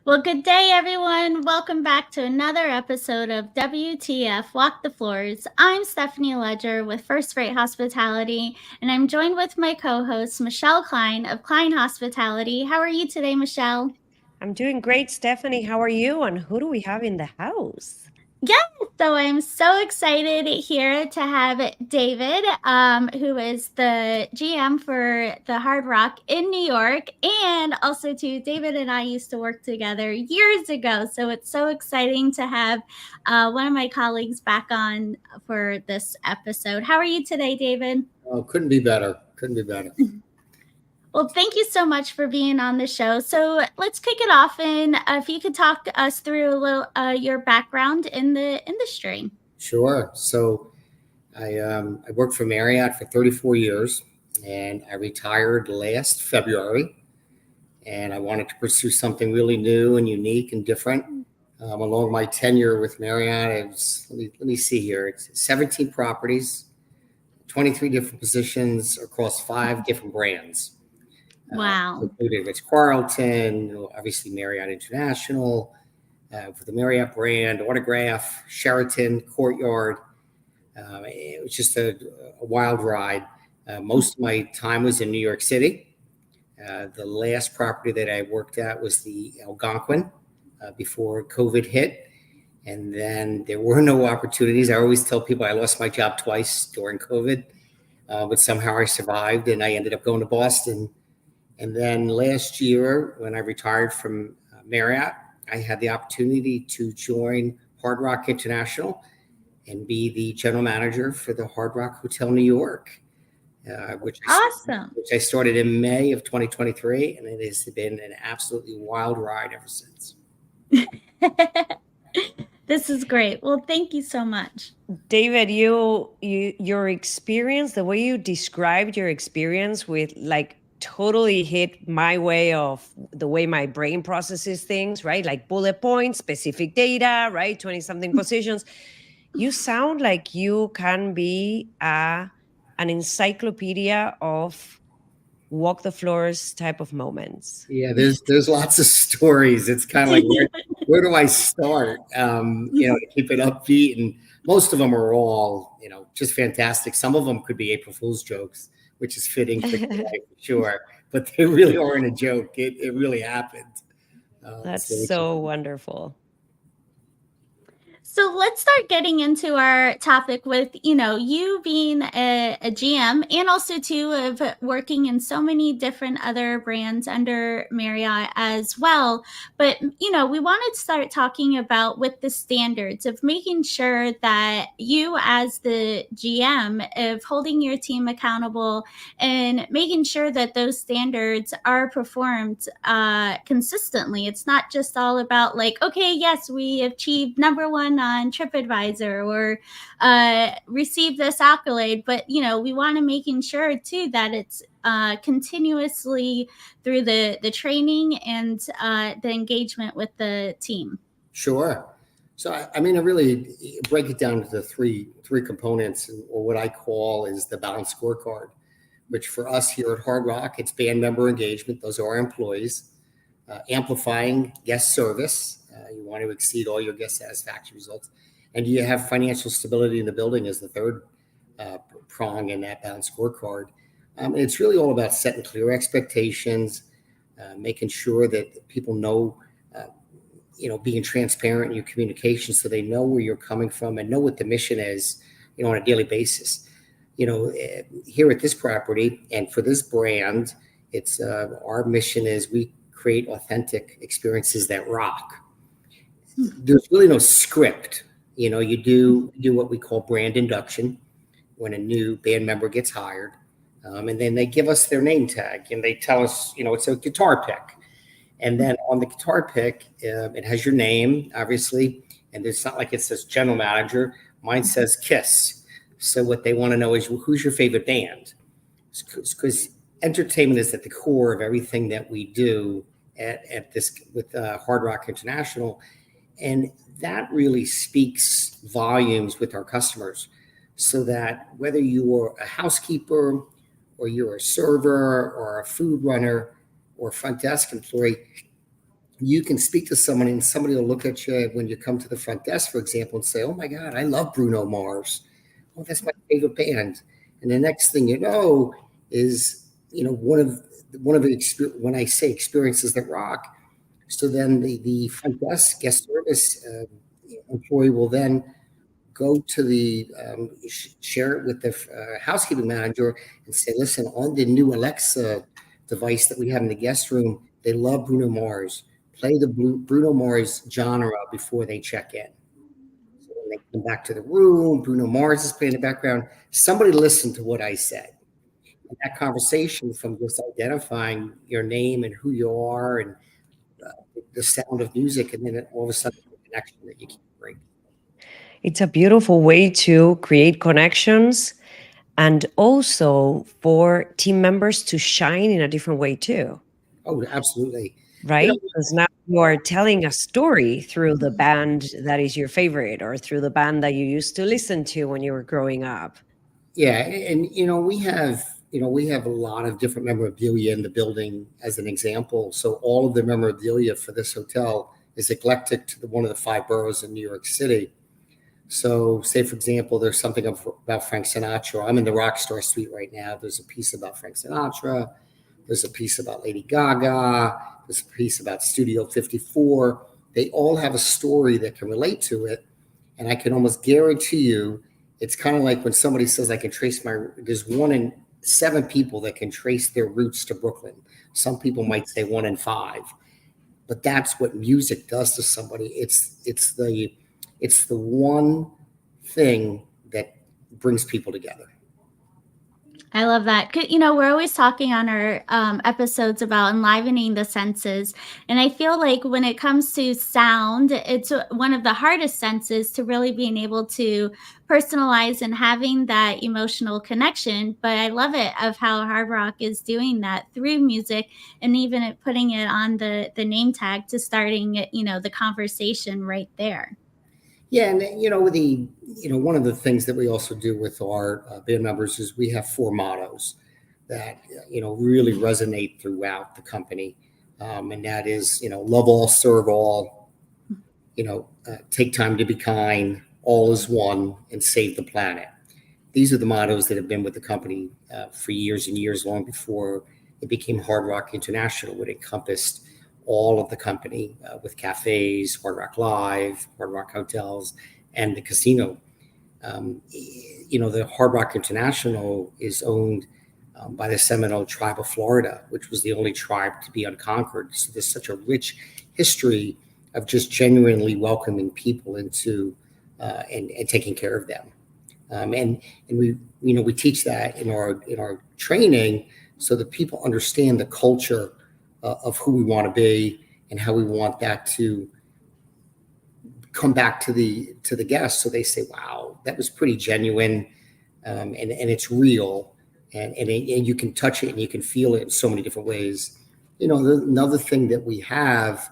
Well, good day, everyone. Welcome back to another episode of WTF Walk the Floors. I'm Stephanie Ledger with First Rate Hospitality, and I'm joined with my co host, Michèle Kline of Kline Hospitality. How are you today, Michèle? I'm doing great, Stephanie. How are you? And who do we have in the house? Yes, so I'm so excited here to have David, who is the GM for the Hard Rock in New York. And also, too, David and I used to work together years ago. So it's so exciting to have one of my colleagues back on for this episode. How are you today, David? Oh, couldn't be better. Couldn't be better. Well, thank you so much for being on the show. So let's kick it off, and if you could talk us through a little your background in the industry. Sure. So I worked for Marriott for 34 years, and I retired last February. And I wanted to pursue something really new and unique and different. Along my tenure with Marriott, let me see here. It's 17 properties, 23 different positions across 5 different brands. Wow. Including Ritz-Carlton, obviously Marriott International, for the Marriott brand, Autograph, Sheraton, Courtyard. It was just a wild ride. Most of my time was in New York City. The last property that I worked at was the Algonquin before COVID hit. And then there were no opportunities. I always tell people I lost my job twice during COVID, but somehow I survived and I ended up going to Boston. And then last year, when I retired from Marriott, I had the opportunity to join Hard Rock International and be the general manager for the Hard Rock Hotel New York, which I started in May of 2023, and it has been an absolutely wild ride ever since. This is great. Well, thank you so much. David, your experience, the way you described your experience with totally hit my way of the way my brain processes things, right? Like bullet points, specific data, right? 20 something positions. You sound like you can be an encyclopedia of walk the floors type of moments. Yeah, there's lots of stories. It's kind of like where do I start? To keep it upbeat, and most of them are all just fantastic. Some of them could be April Fool's jokes, which is fitting for sure, but they really aren't a joke. It really happened. That's so wonderful. So let's start getting into our topic with, you being a GM and also too of working in so many different other brands under Marriott as well. But, we wanted to start talking about with the standards of making sure that you as the GM of holding your team accountable and making sure that those standards are performed consistently. It's not just all about like, okay, yes, we achieved number 1 on TripAdvisor or receive this accolade, but we want to making sure too that it's continuously through the training and the engagement with the team. Sure. So I really break it down to the three components, or what I call is the balanced scorecard, which for us here at Hard Rock, it's band member engagement. Those are our employees. Amplifying guest service. You want to exceed all your guest satisfaction results. And you have financial stability in the building as the third prong in that balanced scorecard. It's really all about setting clear expectations, making sure that people know, being transparent in your communication so they know where you're coming from and know what the mission is, on a daily basis. Here at this property and for this brand, it's our mission is we create authentic experiences that rock. There's really no script. You do what we call brand induction when a new band member gets hired. And then they give us their name tag and they tell us, it's a guitar pick. And then on the guitar pick, it has your name, obviously. And it's not like it says general manager. Mine says KISS. So what they want to know is, who's your favorite band? Because entertainment is at the core of everything that we do at this with Hard Rock International. And that really speaks volumes with our customers, so that whether you are a housekeeper or you're a server or a food runner or front desk employee, you can speak to someone and somebody will look at you when you come to the front desk, for example, and say, "Oh my God, I love Bruno Mars. Oh, that's my favorite band." And the next thing you know is, one of the when I say experiences that rock. So then the front desk guest service employee will then go to the share it with the housekeeping manager and say, "Listen, on the new Alexa device that we have in the guest room, they love Bruno Mars. Play the Bruno Mars genre before they check in." So when they come back to the room, Bruno Mars is playing in the background. Somebody listened to what I said. And that conversation, from just identifying your name and who you are and the sound of music, and then all of a sudden the connection that you can't break. It's a beautiful way to create connections and also for team members to shine in a different way too. Oh, absolutely. Right? Because now you are telling a story through the band that is your favorite or through the band that you used to listen to when you were growing up. Yeah, and we have a lot of different memorabilia in the building as an example. So all of the memorabilia for this hotel is eclectic to one of the 5 boroughs in New York City. So say, for example, there's something about Frank Sinatra. I'm in the Rockstar Suite right now. There's a piece about Frank Sinatra. There's a piece about Lady Gaga. There's a piece about Studio 54. They all have a story that can relate to it. And I can almost guarantee you, it's kind of like when somebody says, there's 1 in 7 people that can trace their roots to Brooklyn. Some people might say 1 in 5. But that's what music does to somebody. It's the one thing that brings people together. I love that. We're always talking on our episodes about enlivening the senses. And I feel like when it comes to sound, it's one of the hardest senses to really being able to personalize and having that emotional connection. But I love it of how Hard Rock is doing that through music, and even putting it on the name tag to starting, the conversation right there. Yeah, and one of the things that we also do with our band members is we have 4 mottos that really resonate throughout the company, and that is love all, serve all, take time to be kind, all is one, and save the planet. These are the mottos that have been with the company for years and years, long before it became Hard Rock International. It encompassed all of the company with cafes, Hard Rock Live, Hard Rock Hotels, and the casino. The Hard Rock International is owned by the Seminole tribe of Florida, which was the only tribe to be unconquered. So there's such a rich history of just genuinely welcoming people into and taking care of them. And we teach that in our training, so that people understand the culture of who we want to be and how we want that to come back to the guests. So they say, "Wow, that was pretty genuine, and it's real, and you can touch it and you can feel it in so many different ways." Another thing that we have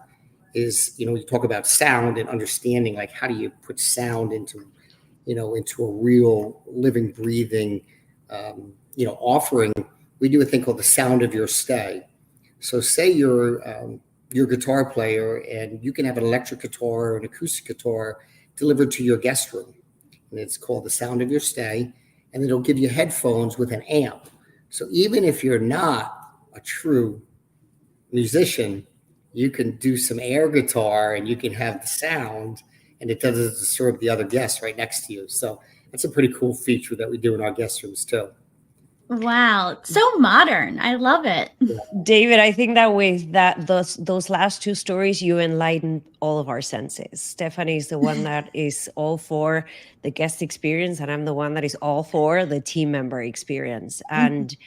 is, we talk about sound and understanding, like how do you put sound into a real living, breathing, offering. We do a thing called the sound of your stay. So say you're a guitar player, and you can have an electric guitar or an acoustic guitar delivered to your guest room. And it's called the sound of your stay. And it'll give you headphones with an amp. So even if you're not a true musician, you can do some air guitar and you can have the sound, and it doesn't disturb the other guests right next to you. So that's a pretty cool feature that we do in our guest rooms too. Wow, so modern. I love it. David, I think that with those last 2 stories, you enlightened all of our senses. Stephanie is the one that is all for the guest experience, and I'm the one that is all for the team member experience. And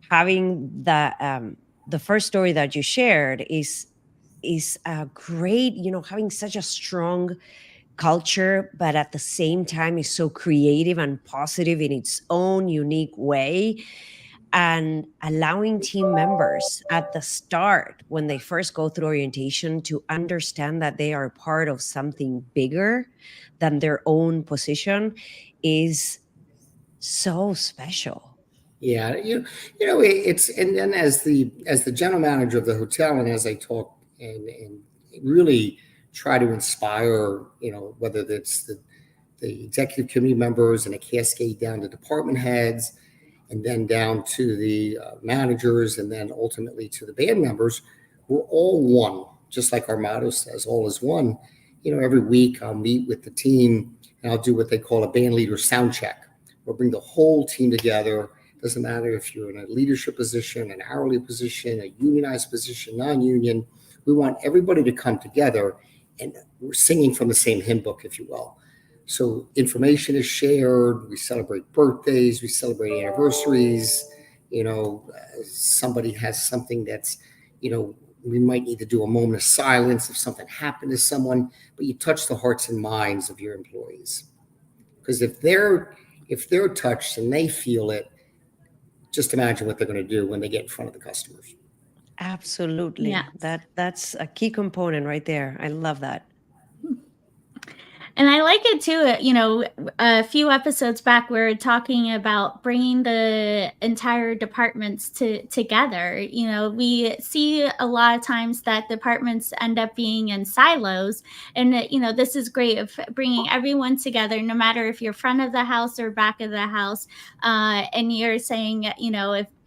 having the first story that you shared is a great, having such a strong culture, but at the same time is so creative and positive in its own unique way, and allowing team members at the start, when they first go through orientation, to understand that they are part of something bigger than their own position is so special. Yeah, it's, and then as the general manager of the hotel, and as I talk and really try to inspire, whether it's the executive committee members and a cascade down to department heads, and then down to the managers, and then ultimately to the band members. We're all one, just like our motto says, all is one. Every week I'll meet with the team and I'll do what they call a band leader sound check. We'll bring the whole team together. Doesn't matter if you're in a leadership position, an hourly position, a unionized position, non-union. We want everybody to come together, and we're singing from the same hymn book, if you will. So information is shared. We celebrate birthdays. We celebrate anniversaries. Somebody has something that's, we might need to do a moment of silence if something happened to someone, but you touch the hearts and minds of your employees. Because if they're touched and they feel it, just imagine what they're going to do when they get in front of the customers. Absolutely. Yes. That's a key component right there. I love that. And I like it too. A few episodes back, we were talking about bringing the entire departments together. We see a lot of times that departments end up being in silos. And, this is great of bringing everyone together, no matter if you're front of the house or back of the house. And you're saying,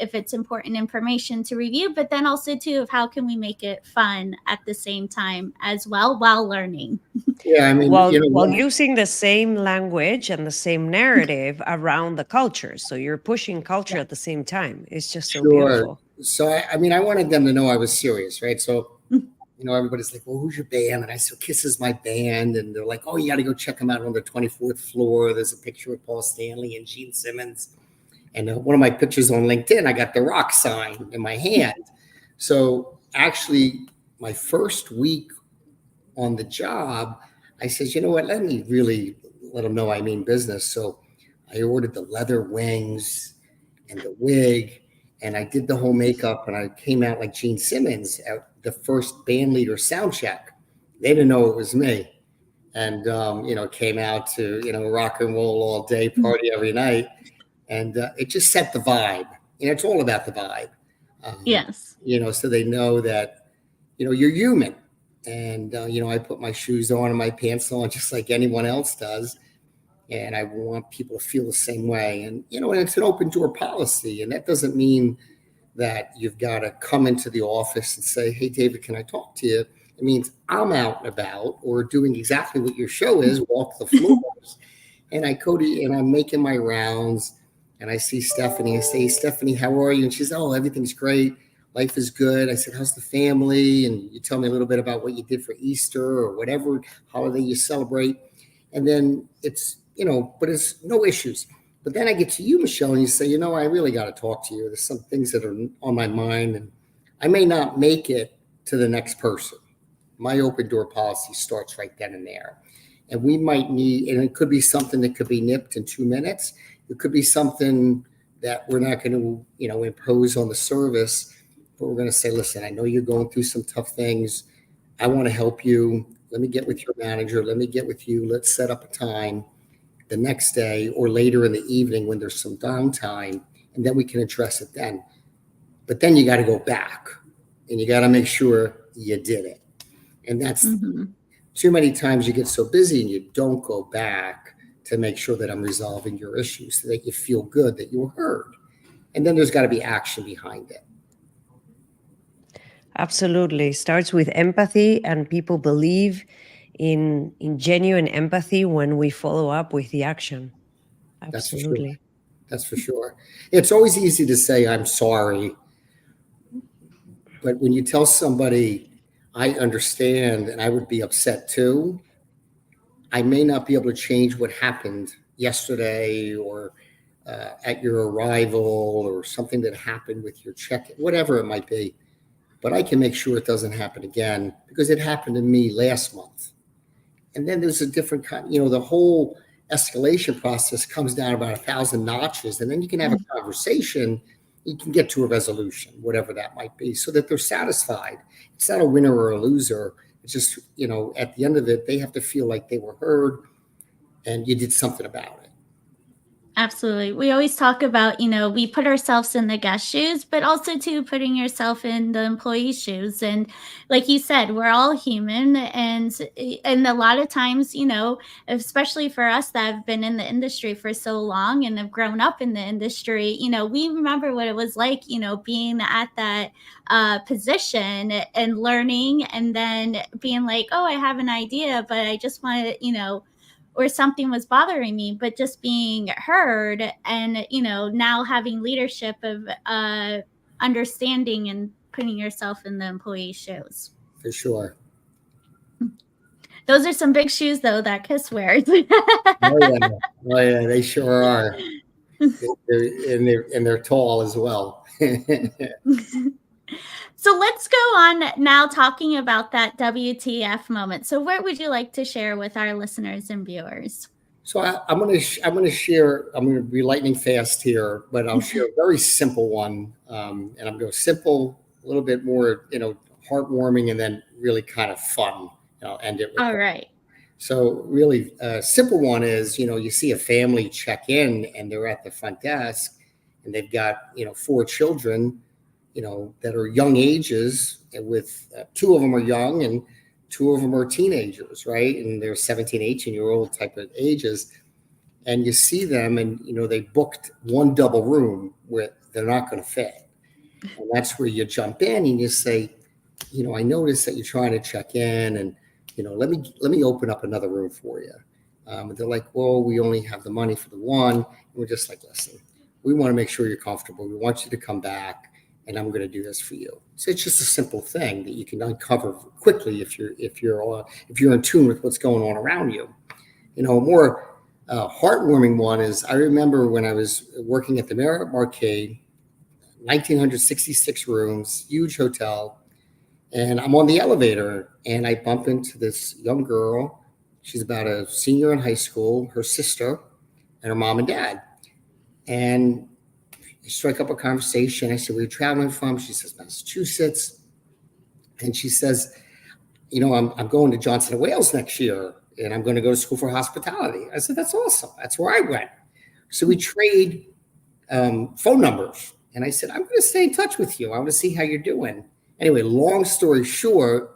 if it's important information to review, but then also too of how can we make it fun at the same time as well while learning. Yeah, I mean, while using the same language and the same narrative around the culture. So you're pushing culture at the same time. It's just so beautiful. So, I wanted them to know I was serious, right? So, everybody's like, well, who's your band? And I said, Kiss is my band. And they're like, oh, you got to go check them out on the 24th floor. There's a picture of Paul Stanley and Gene Simmons. And one of my pictures on LinkedIn, I got the rock sign in my hand. So actually, my first week on the job, I says, you know what, let me really let them know I mean business. So I ordered the leather wings and the wig, and I did the whole makeup, and I came out like Gene Simmons at the first band leader sound check. They didn't know it was me. And, came out to, rock and roll all day, party every night. And it just set the vibe. It's all about the vibe. Yes. So they know that, you're human. And, I put my shoes on and my pants on just like anyone else does. And I want people to feel the same way. And, and it's an open door policy. And that doesn't mean that you've got to come into the office and say, hey, David, can I talk to you? It means I'm out and about or doing exactly what your show is, walk the floors. And I go to, and I'm making my rounds, and I see Stephanie. I say, Stephanie, how are you? And she's, oh, everything's great. Life is good. I said, how's the family? And you tell me a little bit about what you did for Easter or whatever holiday you celebrate. And then it's, but it's no issues. But then I get to you, Michèle, and you say, I really got to talk to you. There's some things that are on my mind, and I may not make it to the next person. My open door policy starts right then and there. And we might need, and it could be something that could be nipped in 2 minutes. It could be something that we're not going to, impose on the service, but we're going to say, listen, I know you're going through some tough things. I want to help you. Let me get with your manager. Let me get with you. Let's set up a time the next day or later in the evening when there's some downtime, and then we can address it then. But then you got to go back and you got to make sure you did it. And that's too many times you get so busy and you don't go back to make sure that I'm resolving your issues so that you feel good that you were heard. And then there's got to be action behind it. Absolutely. Starts with empathy, and people believe in genuine empathy when we follow up with the action. Absolutely. That's for sure. It's always easy to say, I'm sorry. But when you tell somebody, I understand and I would be upset too, I may not be able to change what happened yesterday or at your arrival or something that happened with your check, whatever it might be. But I can make sure it doesn't happen again because it happened to me last month. And then there's a different kind, the whole escalation process comes down about 1,000 notches. And then you can have a conversation. You can get to a resolution, whatever that might be, so that they're satisfied. It's not a winner or a loser. It's just, at the end of it, they have to feel like they were heard and you did something about it. Absolutely. We always talk about, we put ourselves in the guest shoes, but also too putting yourself in the employee's shoes. And like you said, we're all human, and a lot of times, especially for us that have been in the industry for so long and have grown up in the industry, we remember what it was like, being at that position and learning, and then being like, oh, I have an idea, but I just want to, or something was bothering me, but just being heard, and now having leadership of understanding and putting yourself in the employee's shoes. For sure. Those are some big shoes though that Kiss wears. Oh yeah, they sure are. They're tall as well. So let's go on now talking about that WTF moment. So what would you like to share with our listeners and viewers? So I'm going to share. I'm going to be lightning fast here, but I'll share a very simple one, and I'm going to simple, a little bit more, heartwarming, and then really kind of fun. I'll end it with all that. Right. So really, simple one is, you see a family check in and they're at the front desk, and they've got 4 children, that are young ages, with 2 of them are young and 2 of them are teenagers, right? And they're 17, 18-year-old type of ages. And you see them and, they booked one double room where they're not going to fit. And that's where you jump in and you say, I noticed that you're trying to check in, and, let me open up another room for you. And they're like, well, we only have the money for the one. And we're just like, listen, we want to make sure you're comfortable. We want you to come back, and I'm going to do this for you. So it's just a simple thing that you can uncover quickly if you're in tune with what's going on around you. More heartwarming one is, I remember when I was working at the Marriott Marquis, 1,966 rooms, huge hotel, and I'm on the elevator and I bump into this young girl. She's about a senior in high school, her sister, and her mom and dad. And I strike up a conversation. I said, where are you traveling from? She says, Massachusetts. And she says, I'm going to Johnson & Wales next year, and I'm going to go to school for hospitality. I said, that's awesome. That's where I went. So we trade phone numbers. And I said, I'm going to stay in touch with you. I want to see how you're doing. Anyway, long story short,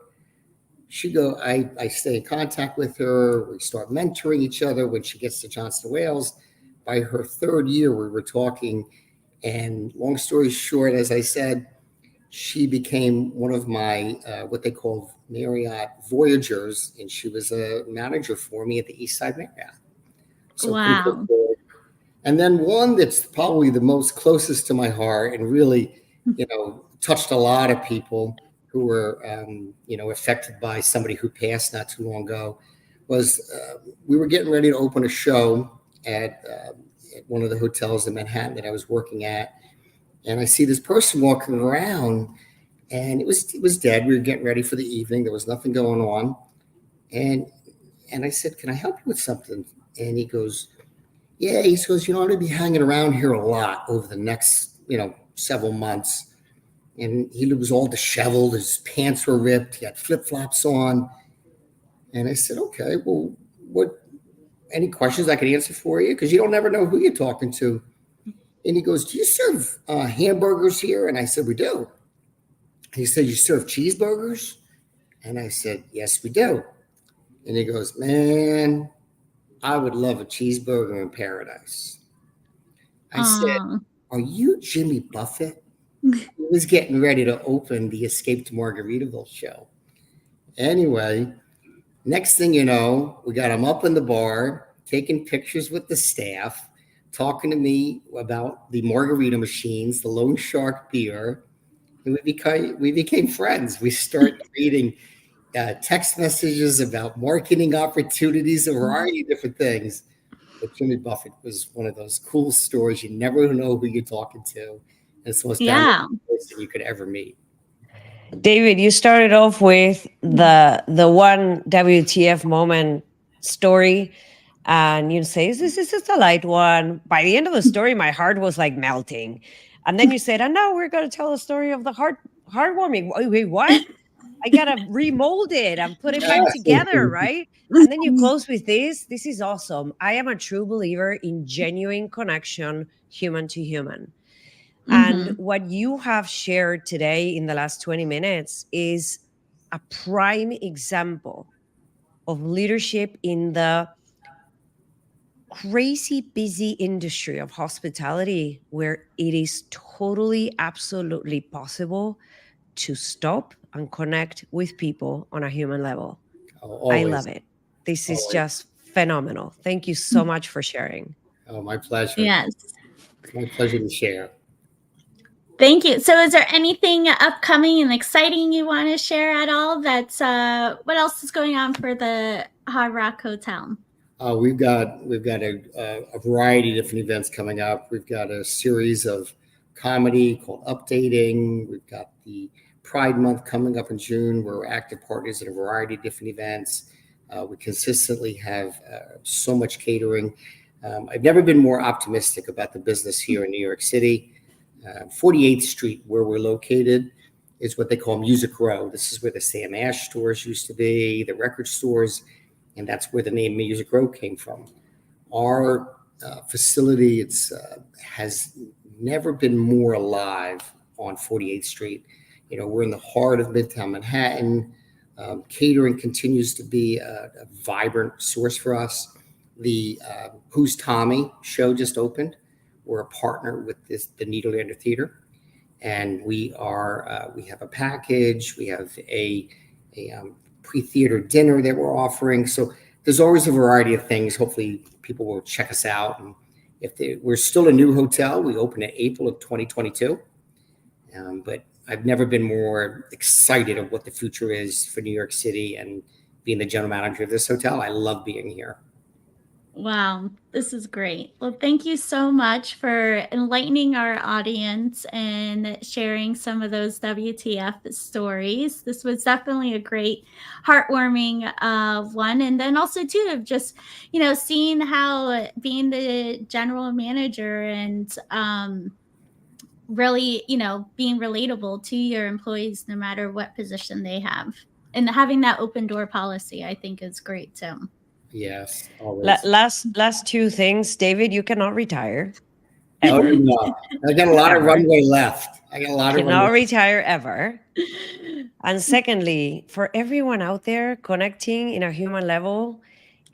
I stay in contact with her. We start mentoring each other when she gets to Johnson & Wales. By her 3rd year, we were talking. And long story short, as I said, she became one of my, what they call Marriott Voyagers, and she was a manager for me at the East Side Marriott. So wow. And then one that's probably the most closest to my heart and really, touched a lot of people who were, affected by somebody who passed not too long ago, was we were getting ready to open a show at one of the hotels in Manhattan that I was working at. And I see this person walking around, and it was dead. We were getting ready for the evening. There was nothing going on. And I said, can I help you with something? And he goes, yeah. He goes, I'm going to be hanging around here a lot over the next, several months. And he was all disheveled. His pants were ripped. He had flip-flops on. And I said, okay, well, any questions I could answer for you? Because you don't never know who you're talking to. And he goes, do you serve hamburgers here? And I said, we do. He said, you serve cheeseburgers? And I said, yes, we do. And he goes, man, I would love a cheeseburger in paradise. I said, are you Jimmy Buffett? He was getting ready to open the Escape to Margaritaville show. Anyway, next thing you know, we got him up in the bar, taking pictures with the staff, talking to me about the margarita machines, the Lone Shark beer. And we became friends. We started reading text messages about marketing opportunities, a variety of different things. But Jimmy Buffett was one of those cool stories. You never know who you're talking to. And it's the most down person you could ever meet. David, you started off with the one WTF moment story, and you say, this is just a light one. By the end of the story, my heart was like melting. And then you said, and now we're going to tell the story of the heartwarming. Wait, what? I gotta remold it and put it back together, right? And then you close with this. This is awesome. I am a true believer in genuine connection, human to human. And what you have shared today in the last 20 minutes is a prime example of leadership in the crazy busy industry of hospitality, where it is totally, absolutely possible to stop and connect with people on a human level. I love it. This is just phenomenal. Thank you so much for sharing. Oh, my pleasure. Yes. It's my pleasure to share. Thank you. So is there anything upcoming and exciting you want to share at all? That's what else is going on for the Hard Rock Hotel? We've got a variety of different events coming up. We've got a series of comedy called Updating. We've got the Pride Month coming up in June, where we're active partners in a variety of different events. We consistently have so much catering. I've never been more optimistic about the business here in New York City. 48th Street, where we're located, is what they call Music Row. This is where the Sam Ash stores used to be, the record stores, and that's where the name Music Row came from. Our facility has never been more alive on 48th Street. You know, we're in the heart of Midtown Manhattan. Catering continues to be a vibrant source for us. The Who's Tommy show just opened. We're a partner with the Nederlander Theater, and we have a package. We have a pre-theater dinner that we're offering. So there's always a variety of things. Hopefully people will check us out. And we're still a new hotel. We opened in April of 2022. But I've never been more excited of what the future is for New York City and being the general manager of this hotel. I love being here. Wow, this is great. Well, thank you so much for enlightening our audience and sharing some of those WTF stories. This was definitely a great, heartwarming one. And then also, too, of just, seeing how being the general manager and really, being relatable to your employees, no matter what position they have. And having that open door policy, I think, is great, too. Yes, always. Last two things, David. You cannot retire. Oh, no. I got a lot of runway left. Cannot retire ever. And secondly, for everyone out there, connecting in a human level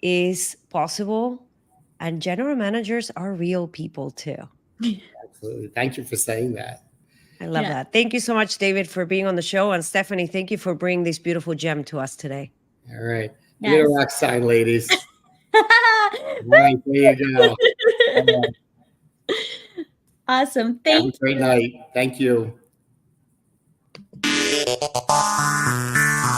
is possible, and general managers are real people too. Absolutely. Thank you for saying that. I love that. Thank you so much, David, for being on the show, and Stephanie, thank you for bringing this beautiful gem to us today. All right. Get a rock sign, ladies. Right, there you go. Awesome. Thank you. Have a great night. Thank you.